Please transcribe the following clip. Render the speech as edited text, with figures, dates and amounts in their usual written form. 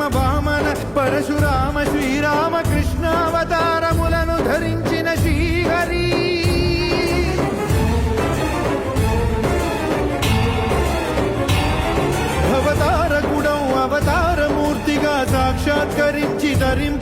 నరసింహ వామన పరశురామ శ్రీరామ కృష్ణావతారములను ధరించిన శ్రీహరి అవతారకుడం అవతారమూర్తిగా సాక్షాత్కరించి ధరింప